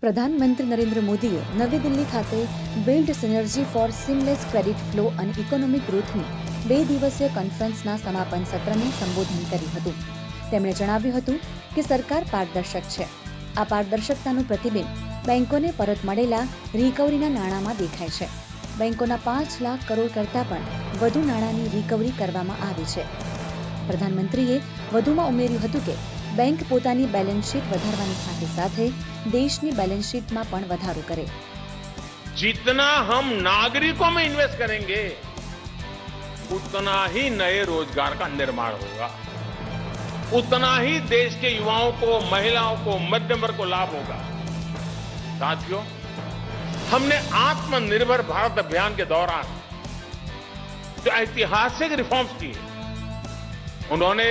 પ્રધાનમંત્રી નરેન્દ્ર મોદીએ નવી દિલ્હી ખાતે build synergy for seamless credit flow અને ઇકોનોમિક ગ્રોથની 2 દિવસીય કોન્ફરન્સના સમાપન સત્રને સંબોધન કર્યું હતું. તેમણે જણાવ્યું હતું કે સરકાર પારદર્શક છે. આ પારદર્શકતાનું પ્રતિબિંબ બેંકોને પરત મળેલા રિકવરીના નાણાંમાં દેખાય છે. બેંકોના 5 લાખ કરોડ કરતાં પણ વધુ નાણાંની રિકવરી કરવામાં આવી છે. પ્રધાનમંત્રીએ વધુમાં ઉમેર્યું હતું કે બેંક પોતાની બેલેન્સ શીટ વધારવાની સાથે સાથે દેશની બેલેન્સ શીટમાં પણ વધારો કરે. जितना हम नागरिकों में इन्वेस्ट करेंगे उतना ही नए रोजगार का निर्माण होगा, उतना ही देश के युवाओं को, महिलाओं को, मध्यम वर्ग को लाभ होगा. साथियों, हमने आत्मनिर्भर भारत अभियान के दौरान जो ऐतिहासिक रिफॉर्म्स किए, उन्होंने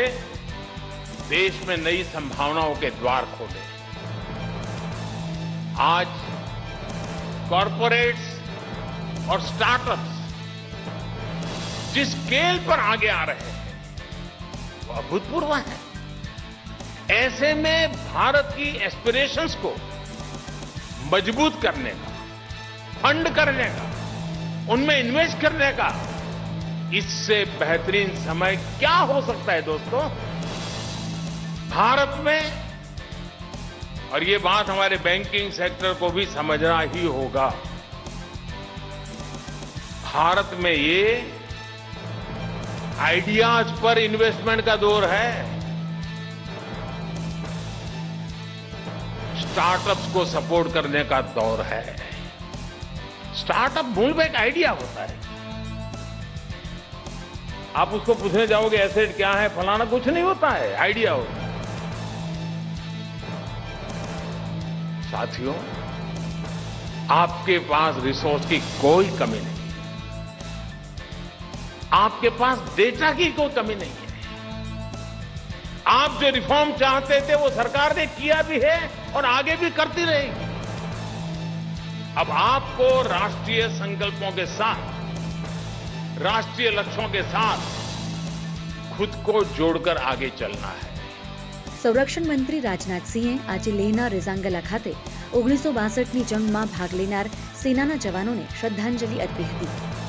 देश में नई संभावनाओं के द्वार खोले. आज कॉरपोरेट्स और स्टार्टअप्स जिस स्केल पर आगे आ रहे हैं वो अभूतपूर्व है. ऐसे में भारत की एस्पिरेशंस को मजबूत करने का, फंड करने का, उनमें इन्वेस्ट करने का इससे बेहतरीन समय क्या हो सकता है दोस्तों. भारत में, और ये बात हमारे बैंकिंग सेक्टर को भी समझना ही होगा, भारत में ये आइडियाज पर इन्वेस्टमेंट का दौर है. स्टार्टअप्स को सपोर्ट करने का दौर है. स्टार्टअप मूल में एक आइडिया होता है. आप उसको पूछने जाओगे एसेट क्या है, फलाना, कुछ नहीं होता है, आइडिया होता है. साथियों, आपके पास रिसोर्स की कोई कमी नहीं है, आपके पास डेटा की कोई कमी नहीं है. आप जो रिफॉर्म चाहते थे वो सरकार ने किया भी है और आगे भी करती रहेगी. अब आपको राष्ट्रीय संकल्पों के साथ, राष्ट्रीय लक्ष्यों के साथ खुद को जोड़कर आगे चलना है. સંરક્ષણ મંત્રી રાજનાથ સિંહે આજે લેહના રેઝાંગલા ખાતે 1962ની જંગમાં ભાગ લેનાર સેનાના જવાનોને શ્રદ્ધાંજલિ અર્પી હતી.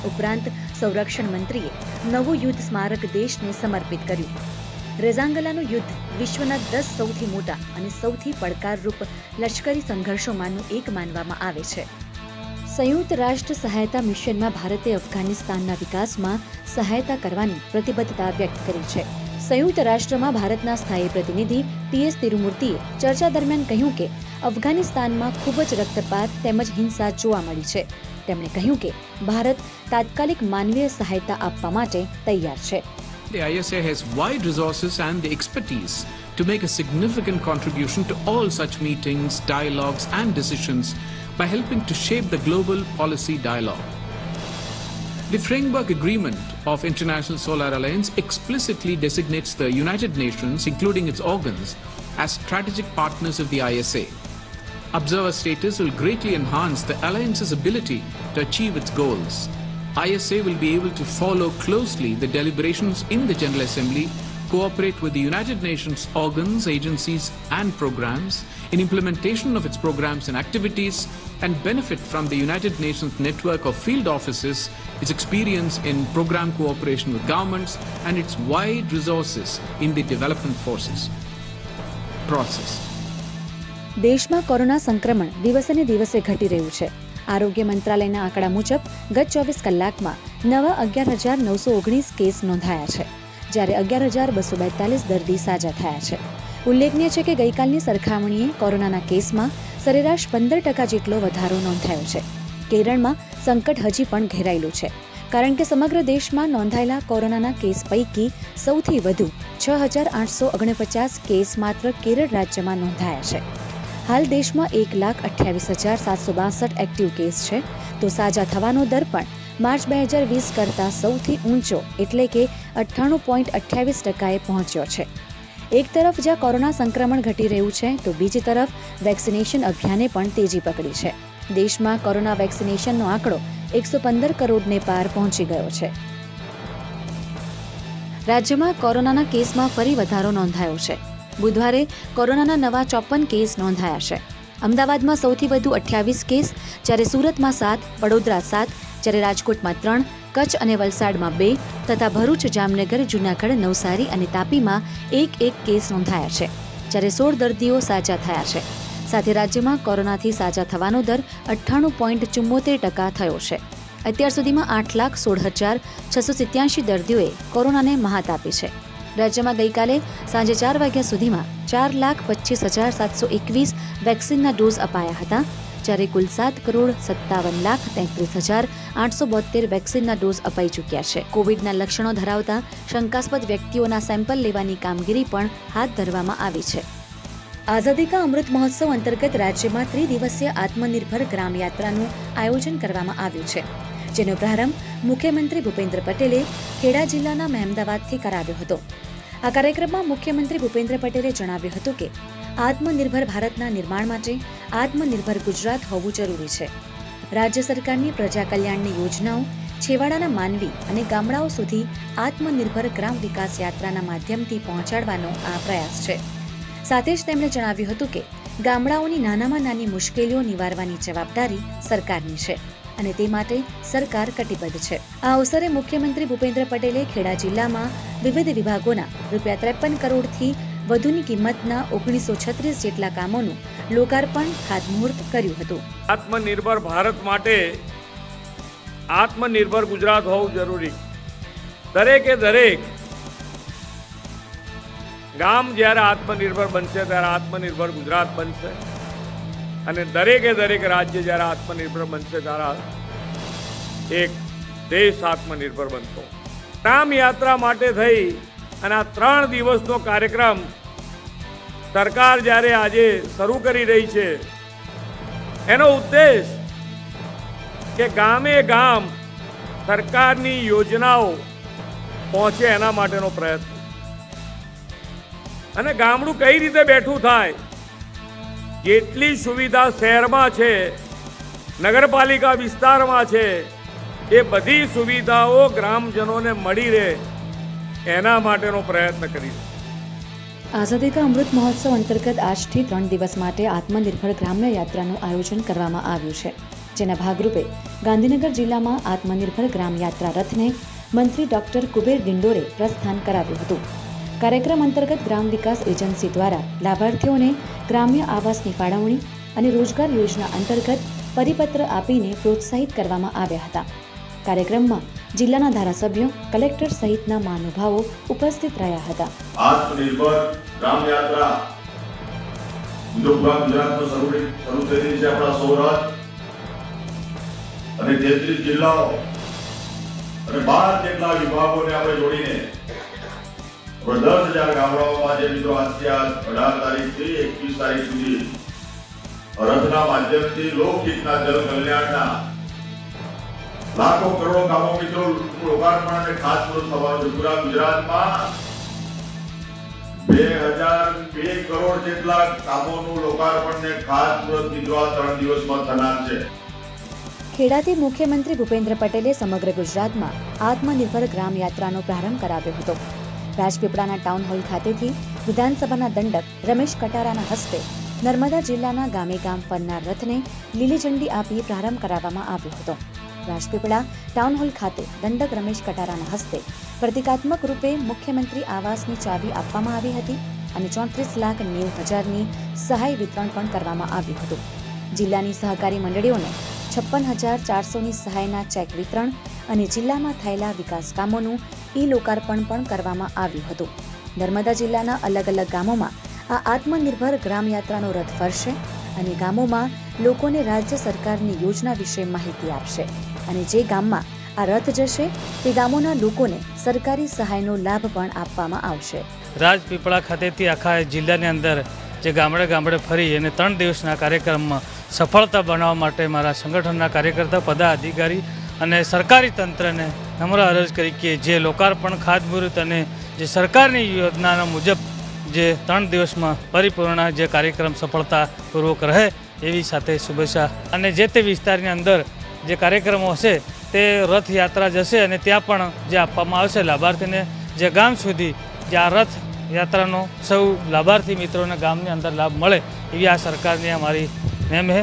ઉપરાંત સંરક્ષણ મંત્રીએ નવું યુદ્ધ સ્મારક દેશને સમર્પિત કર્યું. રેઝાંગલાનું યુદ્ધ વિશ્વના 10 સૌથી મોટા અને સૌથી પડકારરૂપ લશ્કરી સંઘર્ષોમાંનું એક માનવામાં આવે છે. સંયુક્ત રાષ્ટ્ર સહાયતા મિશનમાં ભારતે અફઘાનિસ્તાનના વિકાસમાં સહાયતા કરવાની પ્રતિબદ્ધતા વ્યક્ત કરી છે. સંયુક્ત રાષ્ટ્રમાં ભારતના સ્થાયી પ્રતિનિધિ ટી.એસ. તિરુમૂર્તિએ ચર્ચા દરમિયાન કહ્યું કે અફઘાનિસ્તાનમાં ખૂબ જ રક્તપાત તેમજ હિંસા જોવા મળી છે. તેમણે કહ્યું કે ભારત તાત્કાલિક માનવીય સહાયતા આપવા માટે તૈયાર છે. The ISA has wide resources and the expertise to make a significant contribution to all such meetings, dialogues and decisions by helping to shape the global policy dialogue. The Framework Agreement of International Solar Alliance explicitly designates the United Nations, including its organs, as strategic partners of the ISA. Observer status will greatly enhance the alliance's ability to achieve its goals. ISA will be able to follow closely the deliberations in the General Assembly, cooperate with the United Nations organs, agencies and programs in implementation of its programs and activities, and benefit from the United Nations network of field offices, its experience in program cooperation with governments, and its wide resources in the development process. દેશમાં corona સંક્રમણ દિવસે ને દિવસે ઘટી રહ્યું છે. આરોગ્ય મંત્રાલયના આંકડા મુજબ ગત 24 કલાકમાં નવા 11,919 કેસ નોંધાયા છે, જ્યારે 11,242 દર્દી સાજા થયા છે. ઉલ્લેખનીય છે કે ગઈકાલની સરખામણીએ કોરોનાના કેસમાં સરેરાશ 15% જેટલો વધારો નોંધાયો છે. કેરળમાં સંકટ હજી પણ ઘેરાયેલું છે, કારણ કે સમગ્ર દેશમાં નોંધાયેલા કોરોનાના કેસ પૈકી સૌથી વધુ 6,849 કેસ માત્ર કેરળ રાજ્યમાં નોંધાયા છે. હાલ દેશમાં 1,28,762 એક્ટિવ કેસ છે, તો સાજા થવાનો દર પણ માર્ચ 2020 કરતાં સૌથી ઊંચો એટલે કે 98.28%એ પહોંચ્યો છે. એક તરફ જ્યાં કોરોના સંક્રમણ ઘટી રહ્યું છે, તો બીજી તરફ વેક્સિનેશન અભિયાને પણ તેજી પકડી છે. દેશમાં કોરોના વેક્સિનેશનનો આંકડો 115 કરોડને પાર પહોંચી ગયો છે. રાજ્યમાં કોરોનાના કેસમાં ફરી વધારો નોંધાયો છે. બુધવારે કોરોનાના નવા 54 કેસ નોંધાયા છે. અમદાવાદમાં સૌથી વધુ 28 કેસ, જ્યારે સુરતમાં 7, વડોદરા 7, જ્યારે રાજકોટમાં 3, કચ્છ અને વલસાડમાં 2 તથા ભરૂચ, જામનગર, જૂનાગઢ, નવસારી અને તાપીમાં 1 કેસ નોંધાયા છે, જ્યારે 16 દર્દીઓ સાજા થયા છે. સાથે રાજ્યમાં કોરોનાથી સાજા થવાનો દર 98.74% થયો છે. અત્યાર સુધીમાં 8,16,687 દર્દીઓએ કોરોનાને મહાત આપી છે. રાજ્યમાં ગઈકાલે સાંજે 4 વાગ્યા સુધીમાં 4,25,721 વેક્સિનના ડોઝ અપાયા હતા, જ્યારે કુલ 7,57,33,872 વેક્સિનના ડોઝ અપાઈ ચૂક્યા છે. કોવિડના લક્ષણો ધરાવતા શંકાસ્પદ વ્યક્તિઓના સેમ્પલ લેવાની કામગીરી પણ હાથ ધરવામાં આવી છે. આઝાદી કા અમૃત મહોત્સવ અંતર્ગત રાજ્યમાં 3 દિવસીય આત્મનિર્ભર ગ્રામ યાત્રાનું આયોજન કરવામાં આવ્યું છે, જેનો પ્રારંભ મુખ્યમંત્રી ભૂપેન્દ્ર પટેલે ખેડા જિલ્લાના મહેમદાવાદથી કરાવ્યો હતો. આ કાર્યક્રમમાં મુખ્યમંત્રી ભૂપેન્દ્ર પટેલે જણાવ્યું હતું કે આત્મનિર્ભર ભારતના નિર્માણ માટે આત્મનિર્ભર ગુજરાત હોવું જરૂરી છે. રાજ્ય સરકારની પ્રજા કલ્યાણની યોજનાઓ છેવાડાના માનવી અને ગામડાઓ સુધી આત્મનિર્ભર ગ્રામ વિકાસ યાત્રાના માધ્યમથી પહોંચાડવાનો આ પ્રયાસ છે. સાથે જ તેમણે જણાવ્યું હતું કે ગામડાઓની નાનામાં નાની મુશ્કેલીઓ નિવારવાની જવાબદારી સરકારની છે અને તે માટે સરકાર કટિબદ્ધ છે. આ અવસરે મુખ્યમંત્રી ભૂપેન્દ્ર પટેલે ખેડા જિલ્લામાં વિવિધ વિભાગોના ₹53 કરોડથી વધુની કિંમતના 1936 જેટલા કામોનું લોકાર્પણ ખાતમુહૂર્ત કર્યું હતું. આત્મનિર્ભર ભારત માટે આત્મનિર્ભર ગુજરાત હોવું જરૂરી. દરેક ગામ જ્યારે આત્મનિર્ભર બનશે ત્યારે આત્મનિર્ભર ગુજરાત બનશે અને દરેક રાજ્ય જ્યારે આત્મનિર્ભર બનશે ત્યારે એક દેશ આત્મનિર્ભર બનતો. ગ્રામ યાત્રા માટે થઈ અને આ 3 દિવસનો કાર્યક્રમ સરકાર જ્યારે આજે શરૂ કરી રહી છે, એનો ઉદ્દેશ કે ગામે ગામ સરકારની યોજનાઓ પહોંચે એના માટેનો પ્રયત્ન અને ગામડું કઈ રીતે બેઠું થાય, જેટલી સુવિધા શહેરમાં છે, નગરપાલિકા વિસ્તારમાં છે, એ બધી સુવિધાઓ ગ્રામજનોને મળી રહે એના માટેનો પ્રયત્ન કરી. આઝાદી કા અમૃત મહોત્સવ અંતર્ગત આજથી 3 દિવસ માટે આત્મનિર્ભર ગ્રામ્ય યાત્રાનું આયોજન કરવામાં આવ્યું છે, જેના ભાગરૂપે ગાંધીનગર જિલ્લામાં આત્મનિર્ભર ગ્રામ યાત્રા રથને મંત્રી ડોક્ટર કુબેર ડિંડોરે પ્રસ્થાન કરાવ્યું હતું. કાર્યક્રમ અંતર્ગત ગ્રામ વિકાસ એજન્સી દ્વારા લાભાર્થીઓને ગ્રામ્ય આવાસની ફાળવણી અને રોજગાર યોજના અંતર્ગત પરિપત્ર આપીને પ્રોત્સાહિત કરવામાં આવ્યા હતા. કાર્યક્રમમાં જિલ્લાના ધારાસભ્યો, કલેક્ટર સહિતના મહાનુભાવો ઉપસ્થિત રહ્યા હતા. આત્મનિર્ભર ગ્રામ યાત્રા ગુજરાતમાં શરૂ થઈ રહી છે. આપણા સૌરાષ્ટ્ર અને 33 જિલ્લાઓ અને 12 જેટલા વિભાગોને આપણે જોડીને 10,000 ગામડાઓમાં જે મિત્રો આજથી 18 તારીખથી 21 તારીખ સુધી રથના માધ્યમથી લોકહિતના જલ કલ્યાણના લાખો કરોડો કામો મિત્રો લોકાર્પણ અને ખાતમુહૂર્ત થવાનું છે. પૂરા ગુજરાતમાં 2,002 કરોડ જેટલા કામોનું લોકાર્પણ ને ખાતમુહૂર્ત મિત્રો આ 3 દિવસમાં થનાર છે. ખેડાથી મુખ્યમંત્રી ભૂપેન્દ્ર પટેલે સમગ્ર ગુજરાતમાં આત્મનિર્ભર ગ્રામ યાત્રાનો પ્રારંભ કરાવ્યો હતો. રાજપીપળાના ટાઉન હોલ ખાતેથી વિધાનસભાના દંડક રમેશ કટારાના હસ્તે નર્મદા જિલ્લાના ગામે ગામ ફરનાર રથને લીલી ઝંડી આપી પ્રારંભ કરાવવામાં આવ્યો હતો. રાજપીપળા ટાઉન હોલ ખાતે દંડક રમેશ કટારાના હસ્તે પ્રતિકાત્મક રૂપે મુખ્યમંત્રી આવાસની ચાવી આપવામાં આવી હતી અને 34,90,000ની સહાય વિતરણ પણ કરવામાં આવ્યું હતું. જિલ્લાની સહકારી મંડળીઓને 56,400ની સહાયના ચેક વિતરણ અને જિલ્લામાં થયેલા વિકાસ કામોનું લોકાર્પણ પણ કરવામાં આવ્યું હતું. નર્મદા જિલ્લાના અલગ અલગ ગામોમાં આ આત્મનિર્ભર ગ્રામ યાત્રાનો રથ ફરશે અને ગામોમાં લોકોને રાજ્ય સરકારની યોજના વિશે માહિતી આપશે અને જે ગામમાં આ રથ જશે તે ગામોના લોકોને સરકારી સહાયનો લાભ પણ આપવામાં આવશે. રાજપીપળા ખાતેથી આખા જિલ્લાની અંદર જે ગામડે ગામડે ફરી અને 3 દિવસના કાર્યક્રમમાં સફળતા બનાવવા માટે મારા સંગઠનના કાર્યકર્તા, પદાધિકારી અને સરકારી તંત્રને નમ્ર અરજ કરી કે જે લોકાર્પણ, ખાતમુહૂર્ત અને જે સરકારની યોજનાના મુજબ જે 3 દિવસમાં પરિપૂર્ણ જે કાર્યક્રમ સફળતાપૂર્વક રહે એવી સાથે શુભેચ્છા. અને જે તે વિસ્તારની અંદર જે કાર્યક્રમો હશે તે રથયાત્રા જશે અને ત્યાં પણ જે આપવામાં આવશે લાભાર્થીને, જે ગામ સુધી જે આ રથ યાત્રાનો સૌ લાભાર્થી મિત્રોને ગામની અંદર લાભ મળે એવી આ સરકારની અમારી નેમ છે.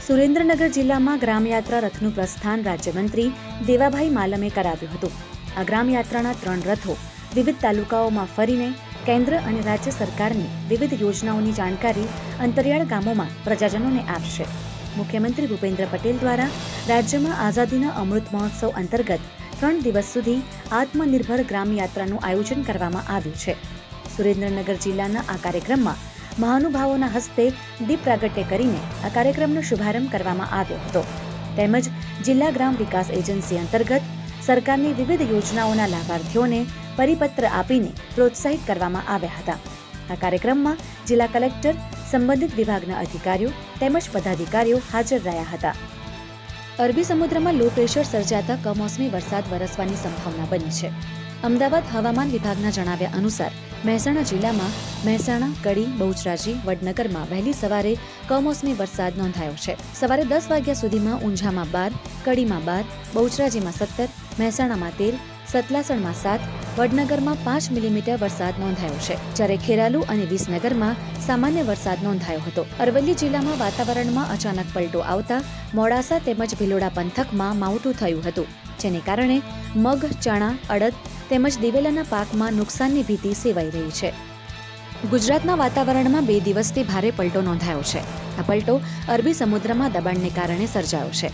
સુરેન્દ્રનગર જિલ્લામાં ગ્રામયાત્રા રથનું પ્રસ્થાન રાજ્યમંત્રી દેવાભાઈ માલમે કરાવ્યું હતું. આ ગ્રામયાત્રાના 3 રથો વિવિધ તાલુકાઓમાં ફરીને કેન્દ્ર અને રાજ્ય સરકારની વિવિધ યોજનાઓની જાણકારી અંતરિયાળ ગામોમાં પ્રજાજનોને આપશે. મુખ્યમંત્રી ભૂપેન્દ્ર પટેલ દ્વારા રાજ્યમાં આઝાદીના અમૃત મહોત્સવ અંતર્ગત 3 દિવસ સુધી આત્મનિર્ભર ગ્રામ યાત્રાનું આયોજન કરવામાં આવ્યું છે. સુરેન્દ્રનગર જિલ્લાના આ કાર્યક્રમમાં મહાનુભાવોના હસ્તે દીપ પ્રાગટ્ય કરીને આ કાર્યક્રમનો શુભારંભ કરવામાં આવ્યો હતો. તેમજ જિલ્લા ગ્રામ વિકાસ એજન્સી અંતર્ગત સરકારની વિવિધ યોજનાઓના લાભાર્થીઓને પરિપત્ર આપીને પ્રોત્સાહિત કરવામાં આવ્યા હતા. આ કાર્યક્રમમાં જિલ્લા કલેક્ટર, સંબંધિત વિભાગના અધિકારીઓ તેમજ પદાધિકારીઓ હાજર રહ્યા હતા. અરબી સમુદ્રમાં લો પ્રેશર સર્જાતા કમોસમી વરસાદ વરસવાની સંભાવના બની છે. અમદાવાદ હવામાન વિભાગના જણાવ્યા અનુસાર મહેસાણા જિલ્લામાં મહેસાણા, કડી, બહુચરાજી, વડનગરમાં વહેલી સવારે કમોસમી વરસાદ નોંધાયો છે. સવારે 10 વાગ્યા સુધીમાં ઊંઝામાં 12, કડીમાં 12, બહુચરાજીમાં 17, મહેસાણામાં 13, સતલાસણમાં 7, વડનગરમાં 5 મિલીમીટર વરસાદ નોંધાયો છે. જ્યારે ખેરાલુ અને વિસનગરમાં સામાન્ય વરસાદ નોંધાયો હતો. અરવલ્લી જિલ્લામાં વાતાવરણમાં અચાનક પલટો આવતા મોડાસા તેમજ ભિલોડા પંથકમાં માવઠું થયું હતું, જેને કારણે મગ, ચણા, અડદ તેમજ દિવેલાના પાકમાં નુકસાનની ભીતિ સેવાઈ રહી છે. ગુજરાતના વાતાવરણમાં 2 દિવસથી ભારે પલટો નોંધાયો છે. આ પલટો અરબી સમુદ્રમાં દબાણને કારણે સર્જાયો છે.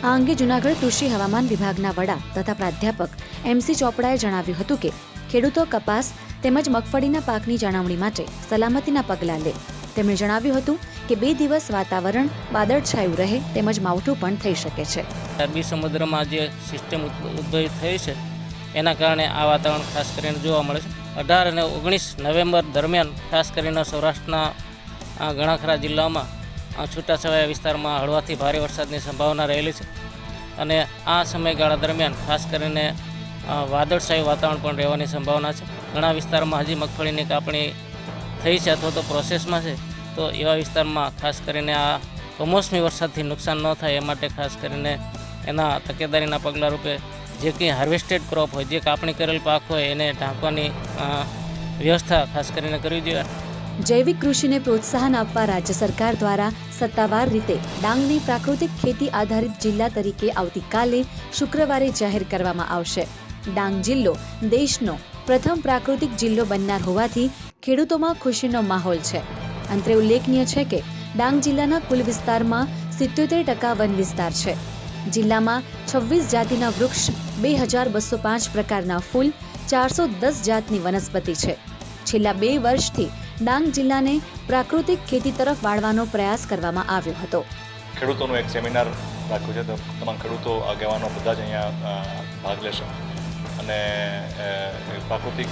આ અંગે જૂનાગઢ કૃષિ હવામાન વિભાગના વડા તથા પ્રાધ્યાપક MC ચોપડાએ જણાવ્યું હતું કે ખેડૂતો કપાસ તેમજ મગફળીના પાકની જાળવણી માટે સલામતીના પગલાં લે. તેમણે જણાવ્યું હતું કે 2 દિવસ વાતાવરણ વાદળછાયું રહે તેમજ માવઠું પણ થઈ શકે છે. અરબી સમુદ્રમાં જે સિસ્ટમ ઉદ્ભવિત થઈ છે એના કારણે આ વાતાવરણ ખાસ કરીને જોવા મળે છે. 18 અને 19 નવેમ્બર દરમિયાન ખાસ કરીને સૌરાષ્ટ્રના ઘણા ખરા જિલ્લાઓમાં છૂટાછવાયા વિસ્તારમાં હળવાથી ભારે વરસાદની સંભાવના રહેલી છે અને આ સમયગાળા દરમિયાન ખાસ કરીને વાદળછાયું વાતાવરણ પણ રહેવાની સંભાવના છે. ઘણા વિસ્તારમાં હજી મગફળીની કાપણી થઈ છે અથવા તો પ્રોસેસમાં છે, તો એવા વિસ્તારમાં ખાસ કરીને આ કમોસમી વરસાદથી નુકસાન ન થાય એ માટે ખાસ કરીને એના તકેદારીના પગલાં રૂપે જે કંઈ હાર્વેસ્ટેડ ક્રોપ હોય, જે કાપણી કરેલ પાક હોય એને ઢાંકવાની વ્યવસ્થા ખાસ કરીને કરવી જોઈએ. જૈવિક કૃષિને પ્રોત્સાહન આપવા રાજ્ય સરકાર દ્વારા સત્તાવાર રીતે ડાંગની પ્રાકૃતિક ખેતી આધારિત જિલ્લા તરીકે આવતીકાલે શુક્રવારે જાહેર કરવામાં આવશે. ડાંગ જિલ્લો દેશનો પ્રથમ પ્રાકૃતિક જિલ્લો બનનાર હોવાથી ખેડૂતોમાં ખુશીનો માહોલ છે. અંતે ઉલ્લેખનીય છે કે ડાંગ જિલ્લાના કુલ વિસ્તારમાં 77% વન વિસ્તાર છે. જિલ્લામાં 26 જાતિના વૃક્ષ, 2205 પ્રકારના ફૂલ, 410 જાતની વનસ્પતિ છે. છેલ્લા 2 વર્ષથી ડાંગ જિલ્લાને પ્રાકૃતિક ખેતી તરફ વાળવાનો પ્રયાસ કરવામાં આવ્યો હતો. ખેડૂતોનું એક સેમિનાર રાખ્યું છે, તો તમામ ખેડૂતો આગેવાનો બધા જ અહીંયા ભાગ લેશે અને પ્રાકૃતિક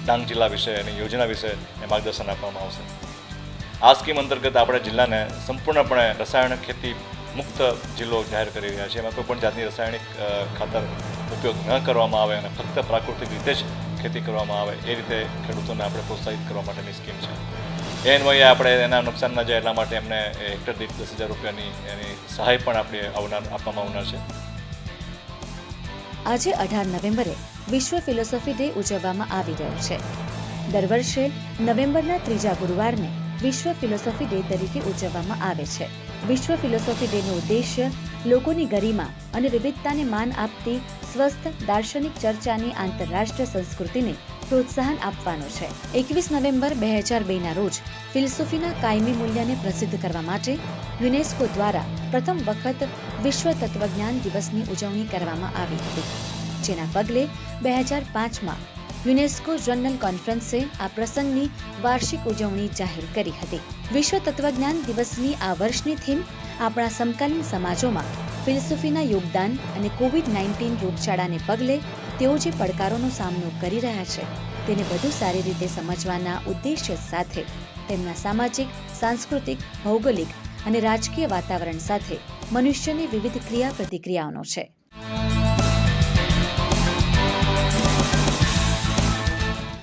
ડાંગ જિલ્લા વિશે અને યોજના વિશે માર્ગદર્શન આપવામાં આવશે. આ સ્કીમ અંતર્ગત આપણે જિલ્લાને સંપૂર્ણપણે રસાયણિક ખેતી મુક્ત જિલ્લો જાહેર કરી રહ્યા છીએ. એમાં કોઈ પણ જાતની રાસાયણિક ખાતર ઉપયોગ ન કરવામાં આવે અને ફક્ત પ્રાકૃતિક રીતે જ ખેતી કરવામાં આવે એ રીતે ખેડૂતોને આપણે પ્રોત્સાહિત કરવા માટેની સ્કીમ છે. એ અન્વયે આપણે એના નુકસાન ન જાય એટલા માટે એમને હેક્ટર દીઠ 10,000 રૂપિયાની એની સહાય પણ આપણે આપવામાં આવનાર છે. આજે 18 નવેમ્બરે વિશ્વ ફિલોસોફી ડે ઉજવવામાં આવી રહ્યો છે. દર વર્ષે નવેમ્બરના 3જા ગુરુવારને વિશ્વ ફિલોસોફી ડે તરીકે ઉજવવામાં આવે છે. વિશ્વ ફિલોસોફી ડેનો ઉદ્દેશ્ય લોકોની ગરિમા અને વિવિધતાને માન આપતી સ્વસ્થ દાર્શનિક ચર્ચાની આંતરરાષ્ટ્રીય સંસ્કૃતિને પ્રોત્સાહન આપવાનો છે. 21 નવેમ્બર 2002ના રોજ ફિલસૂફીના કાયમી મૂલ્યને પ્રસિદ્ધ કરવા માટે યુનેસ્કો દ્વારા પ્રથમ વખત વિશ્વ તત્વજ્ઞાન દિવસની ઉજવણી કરવામાં આવી હતી. જેના પગલે 2005માં યુનેસ્કો જનરલ કોન્ફરન્સે આ પ્રસંગની વાર્ષિક ઉજવણી જાહેર કરી હતી. વિશ્વ તત્વજ્ઞાન દિવસની આ વર્ષની થીમ આપણા સમકાલીન સમાજોમાં ફિલસૂફીના યોગદાન અને કોવિડ-19 રોગચાળાને પગલે તેઓ જે પડકારોનો સામનો કરી રહ્યા છે તેને વધુ સારી રીતે સમજવાના ઉદ્દેશ્ય સાથે તેમના સામાજિક, સાંસ્કૃતિક, ભૌગોલિક અને રાજકીય વાતાવરણ સાથે મનુષ્યની વિવિધ ક્રિયા પ્રતિક્રિયાઓનો છે.